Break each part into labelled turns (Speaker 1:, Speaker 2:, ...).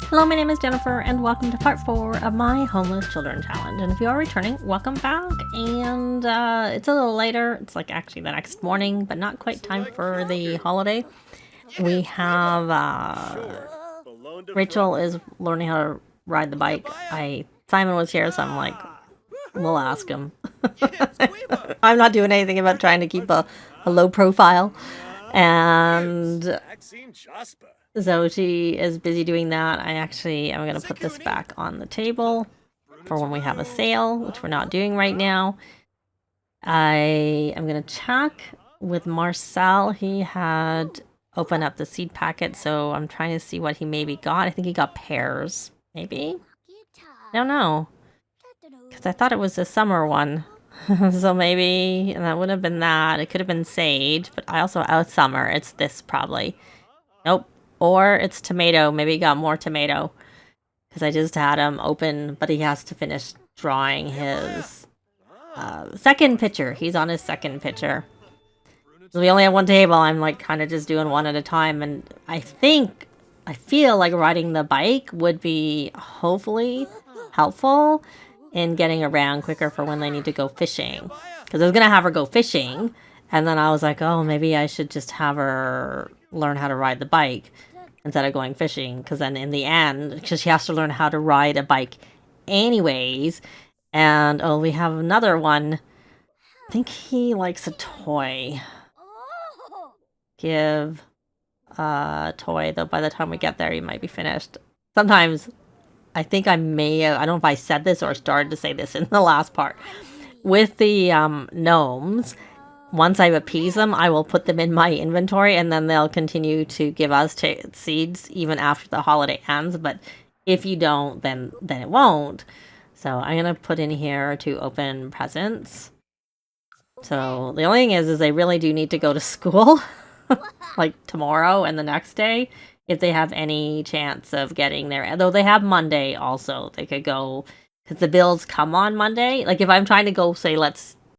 Speaker 1: Hello, my name is Jennifer, and welcome to part 4 of my Homeless Children Challenge. And if you are returning, welcome back. And it's a little later. It's like actually the next morning, but not quite time for the holiday. We have Rachel is learning how to ride the bike. Simon was here, so I'm like, we'll ask him. I'm not doing anything about trying to keep a low profile. And so she is busy doing that. I'm going to put this back on the table for when we have a sale, which we're not doing right now. I am going to check with Marcel. He had opened up the seed packet, so I'm trying to see what he maybe got. I think he got pears, maybe? I don't know. Because I thought it was a summer one. So maybe, and that would have been that. It could have been sage, but I also, summer. It's this probably. Nope. Or it's tomato. Maybe he got more tomato. Because I just had him open, but he has to finish drawing his second picture. He's on his second picture. So we only have one table. I'm like kind of just doing one at a time. And I feel like riding the bike would be hopefully helpful in getting around quicker for when they need to go fishing. Because I was going to have her go fishing. And then I was like, oh, maybe I should just have her learn how to ride the bike instead of going fishing. Because then in the end, because she has to learn how to ride a bike anyways. And, oh, we have another one. I think he likes a toy. Give a toy, though by the time we get there, he might be finished. Sometimes, I think I don't know if I said this or started to say this in the last part. With the gnomes, once I appease them, I will put them in my inventory, and then they'll continue to give us seeds even after the holiday ends. But if you don't, then it won't. So I'm going to put in here to open presents. So the only thing is they really do need to go to school, like tomorrow and the next day, if they have any chance of getting there. Though they have Monday also. They could go, because the bills come on Monday. Like if I'm trying to go, say,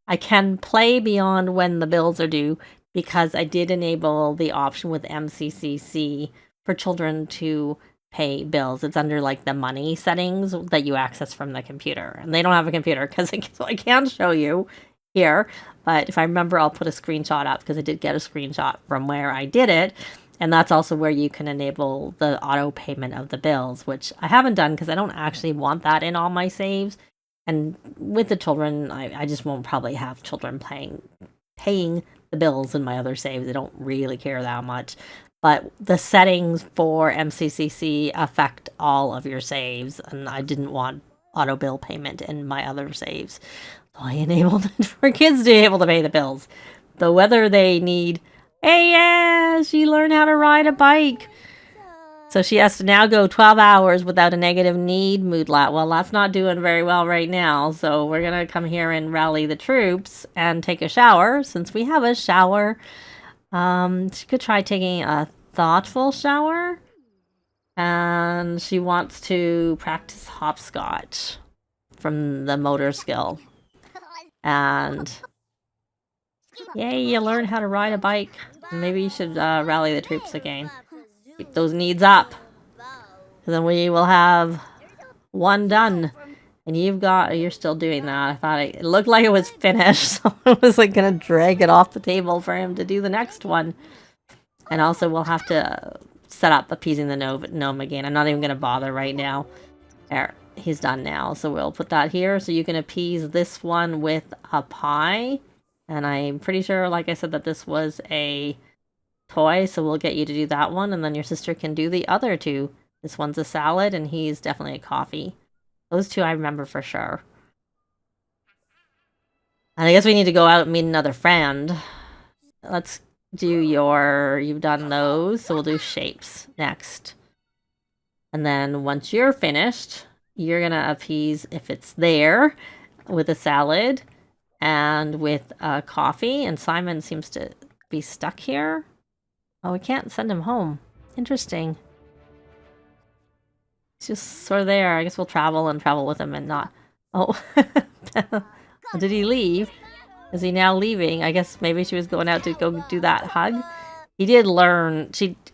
Speaker 1: I can play beyond when the bills are due, because I did enable the option with MCCC for children to pay bills. It's under like the money settings that you access from the computer. And they don't have a computer, so I can't show you here. But if I remember, I'll put a screenshot up, because I did get a screenshot from where I did it. And that's also where you can enable the auto payment of the bills, which I haven't done because I don't actually want that in all my saves. And with the children, I just won't probably have children paying the bills in my other saves. I don't really care that much. But the settings for MCCC affect all of your saves, and I didn't want auto bill payment in my other saves. So I enabled it for kids to be able to pay the bills. Though whether they need... Hey, yeah, she learned how to ride a bike. So she has to now go 12 hours without a negative need moodlet. Well, that's not doing very well right now. So we're going to come here and rally the troops and take a shower, since we have a shower. She could try taking a thoughtful shower. And she wants to practice hopscotch from the motor skill. And... yay, you learned how to ride a bike. Maybe you should rally the troops again. Keep those needs up. Then we will have one done. And you're still doing that. I thought it looked like it was finished. So I was like going to drag it off the table for him to do the next one. And also we'll have to set up appeasing the gnome again. I'm not even going to bother right now. There, he's done now. So we'll put that here. So you can appease this one with a pie. And I'm pretty sure, like I said, that this was a toy, so we'll get you to do that one, and then your sister can do the other two. This one's a salad, and he's definitely a coffee. Those two I remember for sure. And I guess we need to go out and meet another friend. Let's do you've done those, so we'll do shapes next. And then once you're finished, you're going to appease, if it's there, with a salad. And with coffee, and Simon seems to be stuck here. Oh, we can't send him home. Interesting. He's just sort of there. I guess we'll travel with him and not... Oh, did he leave? Is he now leaving? I guess maybe she was going out to go do that hug. He did learn.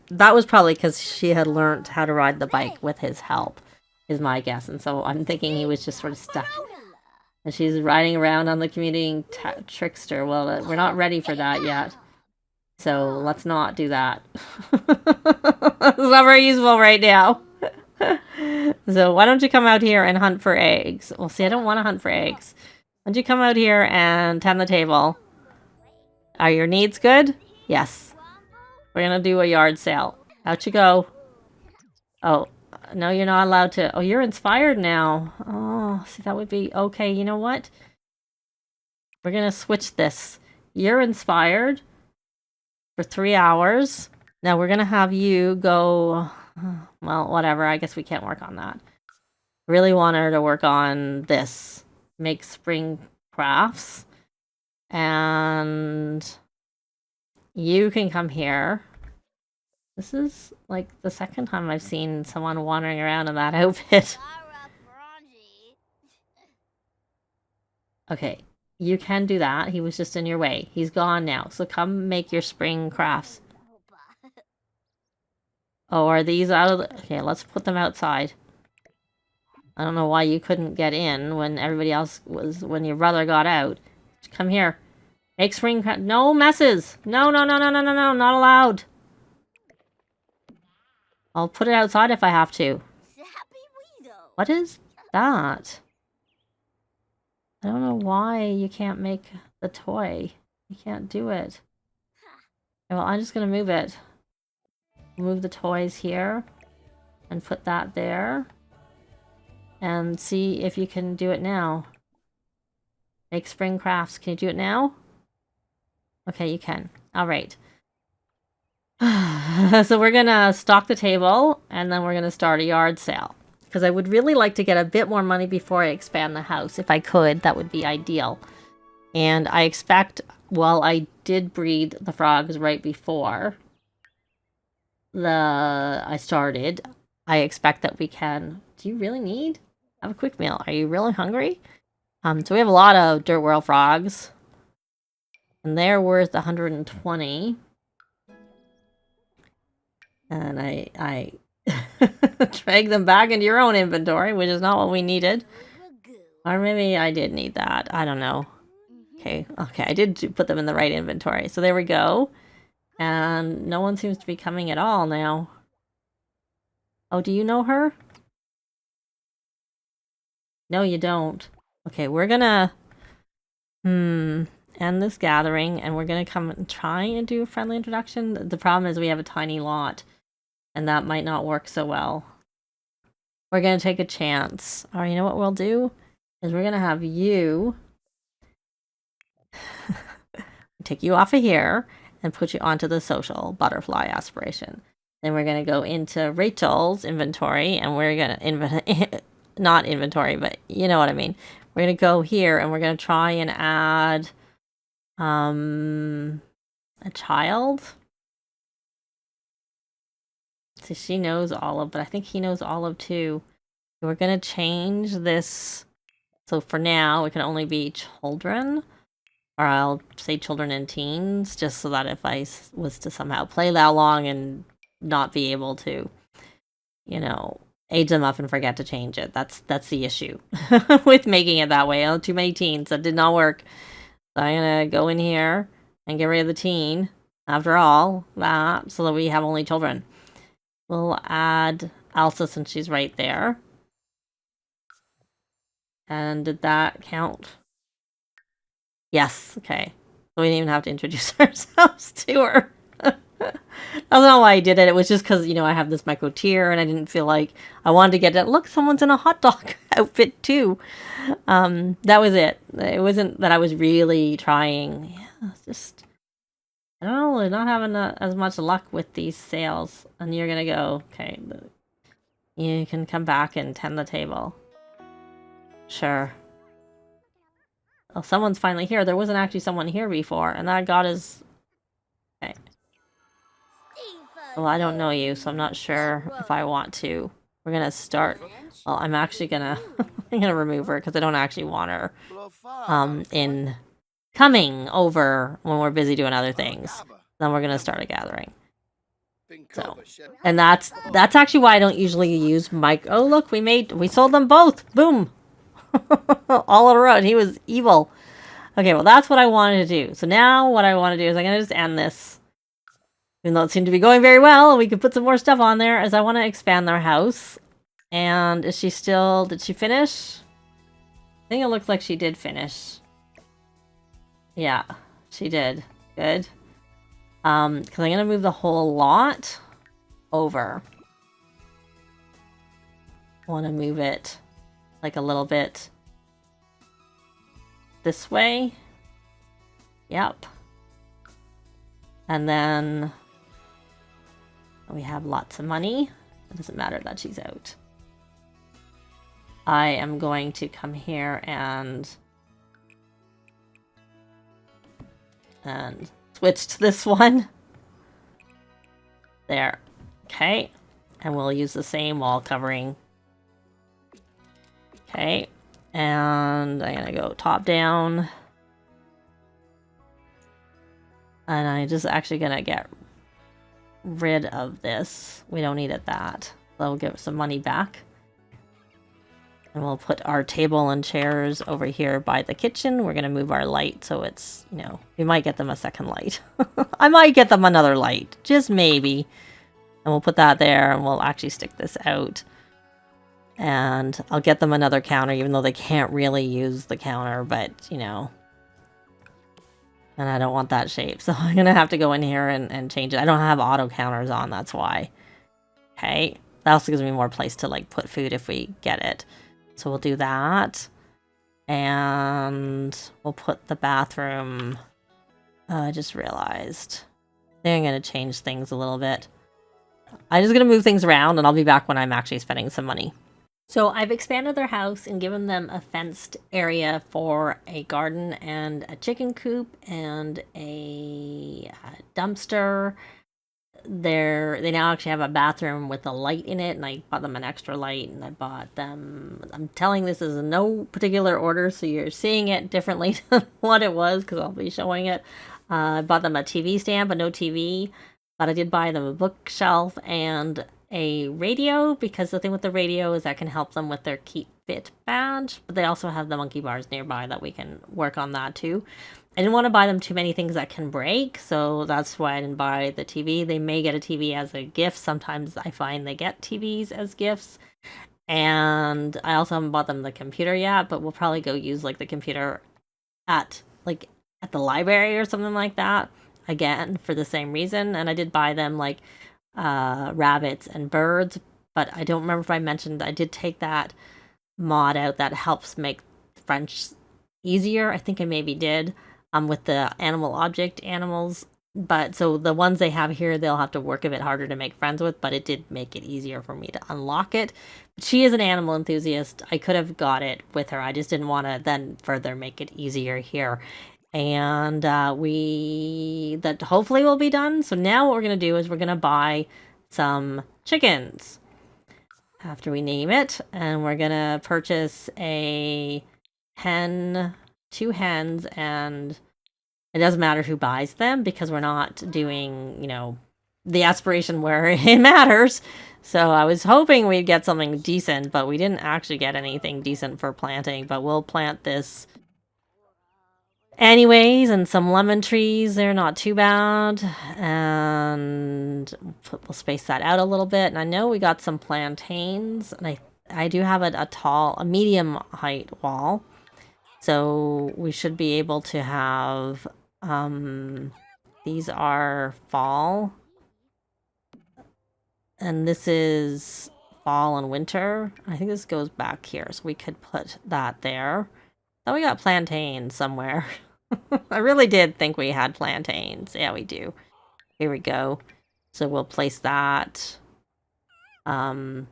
Speaker 1: That was probably because she had learned how to ride the bike with his help, is my guess. And so I'm thinking he was just sort of stuck. And she's riding around on the commuting trickster. Well, we're not ready for that yet. So let's not do that. It's not very useful right now. So why don't you come out here and hunt for eggs? Well, see, I don't want to hunt for eggs. Why don't you come out here and tend the table? Are your needs good? Yes. We're gonna do a yard sale. Out you go. Oh, no, you're not allowed to. Oh, you're inspired now. Oh, see, that would be... Okay, you know what? We're gonna switch this. You're inspired for 3 hours. Now we're gonna have you go... Well, whatever. I guess we can't work on that. Really want her to work on this. Make spring crafts. And... You can come here. This is like the second time I've seen someone wandering around in that outfit. Okay, you can do that. He was just in your way. He's gone now. So come make your spring crafts. Oh, are these out of the... Okay, let's put them outside. I don't know why you couldn't get in when everybody else was... When your brother got out. Come here. Make spring crafts. No messes! No, no, no, no, no, no, no. Not allowed. I'll put it outside if I have to. What is that? I don't know why you can't make the toy. You can't do it. Okay, well, I'm just gonna move it. Move the toys here. And put that there. And see if you can do it now. Make spring crafts. Can you do it now? Okay, you can. Alright. So we're gonna stock the table, and then we're gonna start a yard sale. Because I would really like to get a bit more money before I expand the house. If I could, that would be ideal. And I expect, well, I did breed the frogs right before I started. I expect that we can... Do you really need? Have a quick meal. Are you really hungry? So we have a lot of Dirt World frogs. And they're worth 120. And I drag them back into your own inventory, which is not what we needed. Or maybe I did need that. I don't know. Okay, I did put them in the right inventory. So there we go. And no one seems to be coming at all now. Oh, do you know her? No, you don't. Okay, we're gonna... end this gathering, and we're gonna come and try and do a friendly introduction. The problem is we have a tiny lot. And that might not work so well. We're going to take a chance. Or you know what we'll do? Is we're going to have you... take you off of here and put you onto the social butterfly aspiration. Then we're going to go into Rachel's inventory, and we're going to... not inventory, but you know what I mean. We're going to go here, and we're going to try and add... a child... So she knows Olive, but I think he knows Olive too. We're gonna change this. So for now, it can only be children. Or I'll say children and teens, just so that if I was to somehow play that long and not be able to, you know, age them up and forget to change it. That's the issue with making it that way. Oh, too many teens. That did not work. So I'm gonna go in here and get rid of the teen. After all, that, so that we have only children. We'll add Elsa since she's right there. And did that count? Yes, okay. So we didn't even have to introduce ourselves to her. I don't know why I did it. It was just because, you know, I have this micro tier and I didn't feel like I wanted to get it. Look, someone's in a hot dog outfit too. That was it. It wasn't that I was really trying. Yeah, it's just... I don't know, we're not having as much luck with these sales. And you're gonna go, okay, you can come back and tend the table. Sure. Oh, someone's finally here. There wasn't actually someone here before, and that got his... Okay. Well, I don't know you, so I'm not sure if I want to. We're gonna start... Well, I'm actually gonna... I'm gonna remove her, because I don't actually want her in... coming over when we're busy doing other things. Then we're gonna start a gathering. So, and that's actually why I don't usually use mic. Oh, look, we sold them both. Boom. All in a row. And he was evil. Okay, well, that's what I wanted to do. So now what I want to do is I'm going to just end this. Even though it seemed to be going very well, and we could put some more stuff on there, as I want to expand their house. And is she still... Did she finish? I think it looks like she did finish. Yeah, she did. Good. Because I'm going to move the whole lot over. I want to move it like a little bit this way. Yep. And then we have lots of money. It doesn't matter that she's out. I am going to come here and switch to this one. There. Okay. And we'll use the same wall covering. Okay. And I'm going to go top down. And I'm just actually going to get rid of this. We don't need it that. That'll give some money back. And we'll put our table and chairs over here by the kitchen. We're going to move our light so it's, you know, we might get them a second light. I might get them another light. Just maybe. And we'll put that there and we'll actually stick this out. And I'll get them another counter even though they can't really use the counter, but, you know. And I don't want that shape, so I'm going to have to go in here and change it. I don't have auto counters on, that's why. Okay. That also gives me more place to, like, put food if we get it. So we'll do that. And we'll put the bathroom... I just realized. I think I'm going to change things a little bit. I'm just going to move things around, and I'll be back when I'm actually spending some money. So I've expanded their house and given them a fenced area for a garden and a chicken coop and a dumpster. They now actually have a bathroom with a light in it, and I bought them an extra light, and I bought them... I'm telling this is in no particular order, so you're seeing it differently than what it was, because I'll be showing it. I bought them a TV stand, but no TV. But I did buy them a bookshelf and a radio, because the thing with the radio is that can help them with their Keep Fit badge, but they also have the monkey bars nearby that we can work on that too. I didn't want to buy them too many things that can break, so that's why I didn't buy the TV. They may get a TV as a gift. Sometimes I find they get TVs as gifts. And I also haven't bought them the computer yet, but we'll probably go use like the computer at the library or something like that again for the same reason. And I did buy them like rabbits and birds, but I don't remember if I mentioned I did take that mod out that helps make French easier. I think I maybe did with the animal object animals, but so the ones they have here they'll have to work a bit harder to make friends with, but it did make it easier for me to unlock it. But she is an animal enthusiast. I could have got it with her. I just didn't want to then further make it easier here. And that hopefully will be done. So now what we're going to do is we're going to buy some chickens after we name it. And we're going to purchase a hen, 2 hens, and it doesn't matter who buys them because we're not doing, you know, the aspiration where it matters. So I was hoping we'd get something decent, but we didn't actually get anything decent for planting. But we'll plant this anyways, and some lemon trees, they're not too bad, and we'll space that out a little bit. And I know we got some plantains, and I do have a medium height wall, so we should be able to have these are fall, and this is fall and winter. I think this goes back here, so we could put that there. Oh, we got plantains somewhere. I really did think we had plantains. Yeah, we do. Here we go. So we'll place that. I'll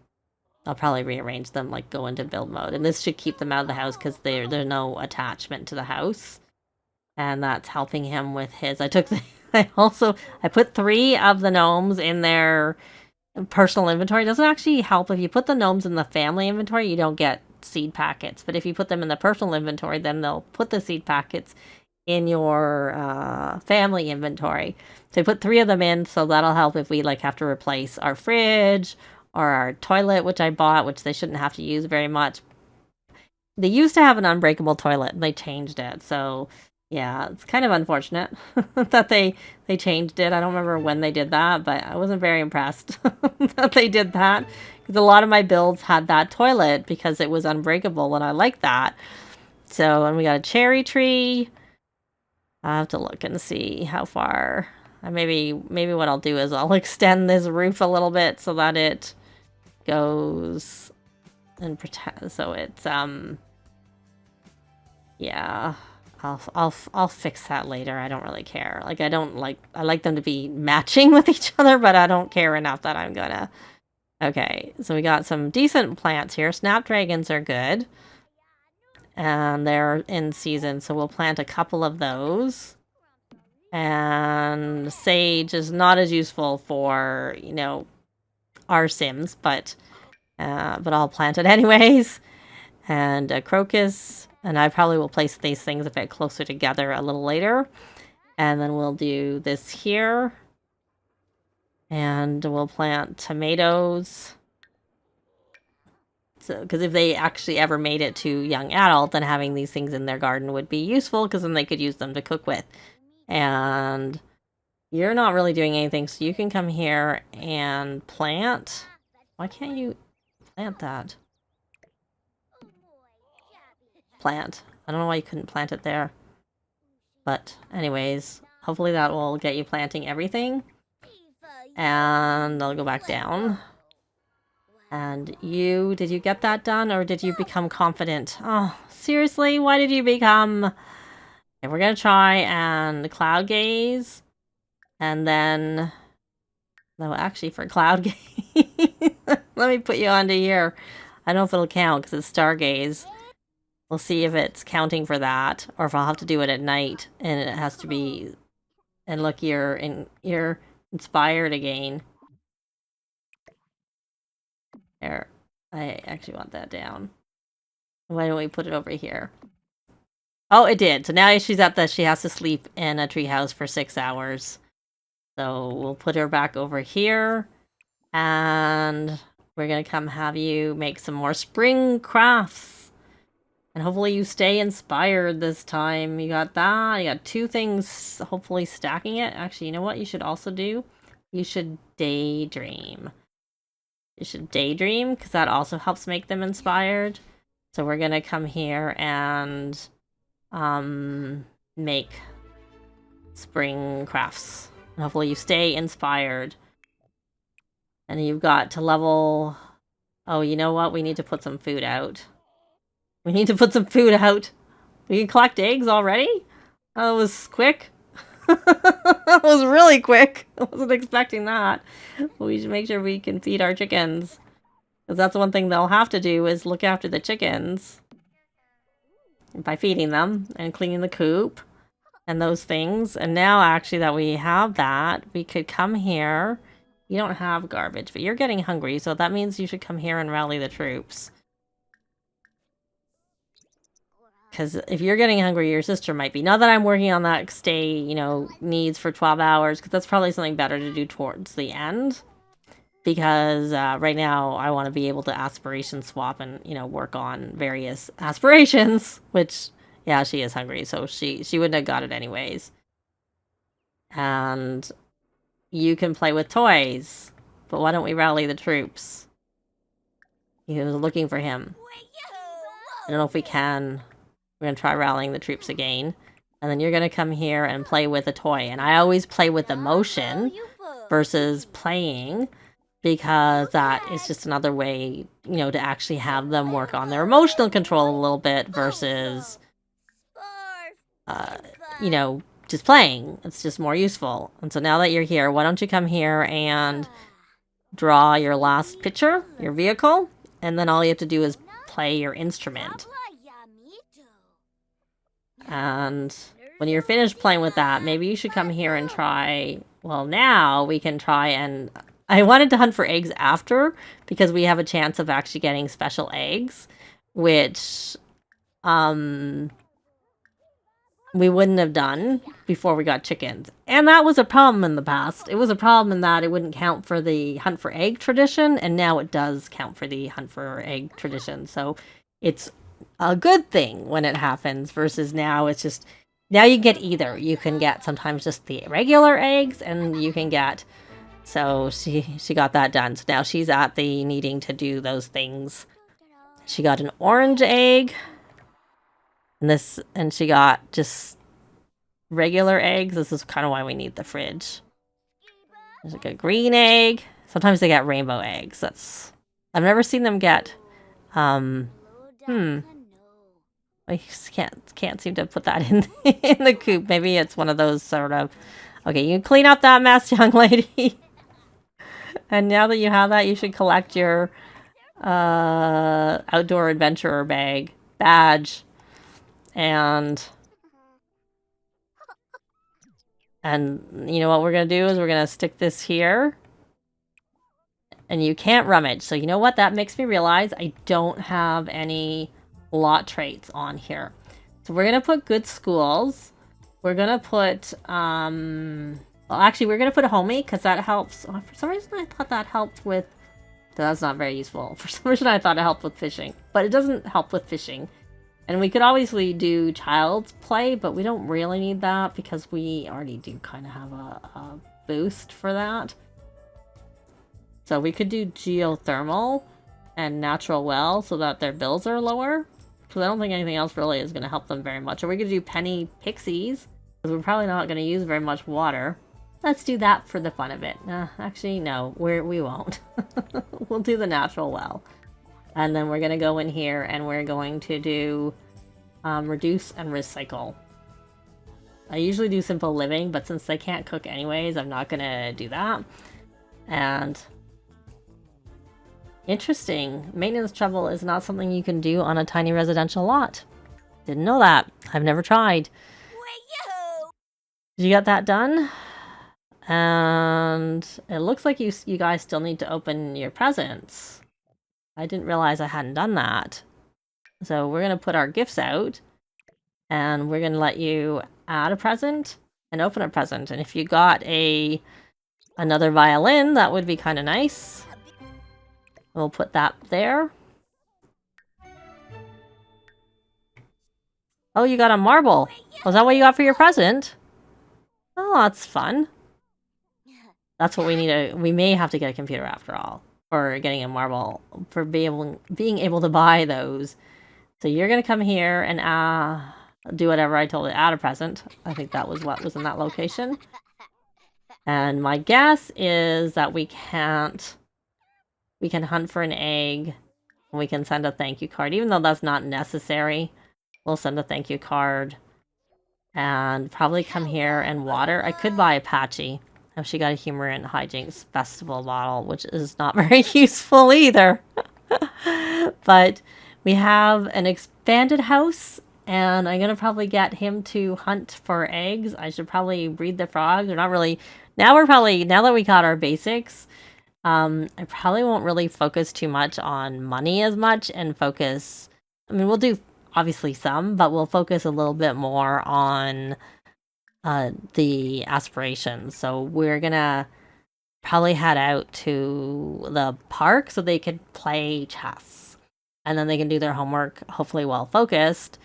Speaker 1: probably rearrange them, like go into build mode. And this should keep them out of the house because there's no attachment to the house. And that's helping him with his... I put 3 of the gnomes in their personal inventory. It doesn't actually help if you put the gnomes in the family inventory, you don't get seed packets. But if you put them in the personal inventory, then they'll put the seed packets in your family inventory. So I put 3 of them in, so that'll help if we like have to replace our fridge or our toilet, which I bought, which they shouldn't have to use very much. They used to have an unbreakable toilet and they changed it. So yeah, it's kind of unfortunate that they changed it. I don't remember when they did that, but I wasn't very impressed that they did that, because a lot of my builds had that toilet because it was unbreakable and I like that. So, and we got a cherry tree. I have to look and see how far. Maybe what I'll do is I'll extend this roof a little bit so that it goes and pretend, so it's yeah. I'll fix that later. I don't really care. Like I like them to be matching with each other, but I don't care enough that I'm gonna. Okay, so we got some decent plants here. Snapdragons are good. And they're in season, so we'll plant a couple of those. And sage is not as useful for, you know, our Sims, but I'll plant it anyways. And a crocus, and I probably will place these things a bit closer together a little later. And then we'll do this here. And we'll plant tomatoes. So, because if they actually ever made it to young adult, then having these things in their garden would be useful, because then they could use them to cook with. And you're not really doing anything, so you can come here and plant. Why can't you plant that? Plant. I don't know why you couldn't plant it there. But anyways, hopefully that will get you planting everything. And I'll go back down. And you, did you get that done, or did you become confident? Oh, seriously? Why did you become... Okay, we're gonna try and cloud gaze. And then... No, actually for cloud gaze... Let me put you onto here. I don't know if it'll count, because it's stargaze. We'll see if it's counting for that, or if I'll have to do it at night, and it has to be... And look, you're inspired again. There. I actually want that down. Why don't we put it over here? Oh, it did. So now she's at the... She has to sleep in a treehouse for 6 hours. So we'll put her back over here. And we're going to come have you make some more spring crafts. And hopefully you stay inspired this time. You got that. You got 2 things, hopefully stacking it. Actually, you know what you should also do? You should daydream. You should daydream, because that also helps make them inspired. So we're going to come here and make spring crafts. And hopefully you stay inspired. And you've got to level... Oh, you know what? We need to put some food out. We need to put some food out. We can collect eggs already? That was quick. That was really quick. I wasn't expecting that. But we should make sure we can feed our chickens. Because that's one thing they'll have to do, is look after the chickens. By feeding them and cleaning the coop and those things. And now actually that we have that, we could come here. You don't have garbage, but you're getting hungry, so that means you should come here and rally the troops. Because if you're getting hungry, your sister might be. Not that I'm working on that stay, you know, needs for 12 hours, because that's probably something better to do towards the end. Because right now I want to be able to aspiration swap and, you know, work on various aspirations. Which, yeah, she is hungry, so she wouldn't have got it anyways. And you can play with toys. But why don't we rally the troops? He was looking for him. I don't know if we can. We're going to try rallying the troops again. And then you're going to come here and play with a toy. And I always play with emotion versus playing, because that is just another way, you know, to actually have them work on their emotional control a little bit versus, you know, just playing. It's just more useful. And so now that you're here, why don't you come here and draw your last picture, your vehicle, and then all you have to do is play your instrument. And when you're finished playing with that, maybe you should come here and try... Well, now we can try and... I wanted to hunt for eggs after, because we have a chance of actually getting special eggs, which... we wouldn't have done before we got chickens. And that was a problem in the past. It was a problem in that it wouldn't count for the hunt for egg tradition, and now it does count for the hunt for egg tradition. So it's a good thing when it happens versus now it's just, now you get either. You can get sometimes just the regular eggs, and you can get, so she got that done. So now she's at the needing to do those things. She got an orange egg. And she got just regular eggs. This is kind of why we need the fridge. There's like a green egg. Sometimes they get rainbow eggs. I've never seen them get, I just can't seem to put that in in the coop. Maybe it's one of those sort of, okay, you can clean up that mess, young lady. And now that you have that, you should collect your outdoor adventurer badge. And you know what we're going to do is we're going to stick this here. And you can't rummage. So you know what? That makes me realize I don't have any lot traits on here. So we're going to put good schools. We're going to put, well, actually, we're going to put a homey because that helps. Oh, for some reason, I thought that helped with, that's not very useful. For some reason, I thought it helped with fishing. But it doesn't help with fishing. And we could obviously do child's play, but we don't really need that because we already do kind of have a boost for that. So we could do geothermal and natural well so that their bills are lower. Because I don't think anything else really is going to help them very much. Or we could do penny pixies, because we're probably not going to use very much water. Let's do that for the fun of it. Actually, no, we won't. We'll do the natural well. And then we're going to go in here and we're going to do reduce and recycle. I usually do simple living, but since they can't cook anyways, I'm not going to do that. And interesting, maintenance trouble is not something you can do on a tiny residential lot. Didn't know that. I've never tried. Did you get that done? And it looks like you guys still need to open your presents. I didn't realize I hadn't done that. So we're going to put our gifts out. And we're going to let you add a present and open a present. And if you got another violin, that would be kind of nice. We'll put that there. Oh, you got a marble. Was that what you got for your present? Oh, that's fun. That's what we need. We may have to get a computer after all. For getting a marble, for being able to buy those. So you're going to come here and do whatever I told it. Add a present. I think that was what was in that location. And my guess is that we can hunt for an egg. And we can send a thank you card. Even though that's not necessary, we'll send a thank you card. And probably come here and water. I could buy Apache. Oh, she got a Humor and Hijinks Festival bottle, which is not very useful either. But we have an expanded house, and I'm going to probably get him to hunt for eggs. I should probably breed the frogs. They're not really... Now that we got our basics, I probably won't really focus too much on money as much and focus... I mean, we'll do obviously some, but we'll focus a little bit more on... the aspirations. So we're gonna probably head out to the park so they could play chess, and then they can do their homework, hopefully well focused,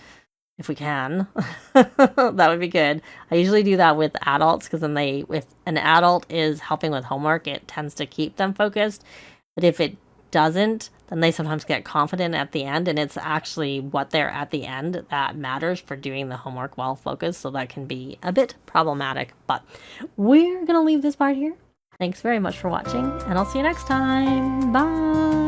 Speaker 1: if we can. That would be good. I usually do that with adults, because then if an adult is helping with homework, it tends to keep them focused. But if it doesn't, then they sometimes get confident at the end, and it's actually what they're at the end that matters for doing the homework well focused, so that can be a bit problematic. But we're gonna leave this part here. Thanks very much for watching, and I'll see you next time. Bye!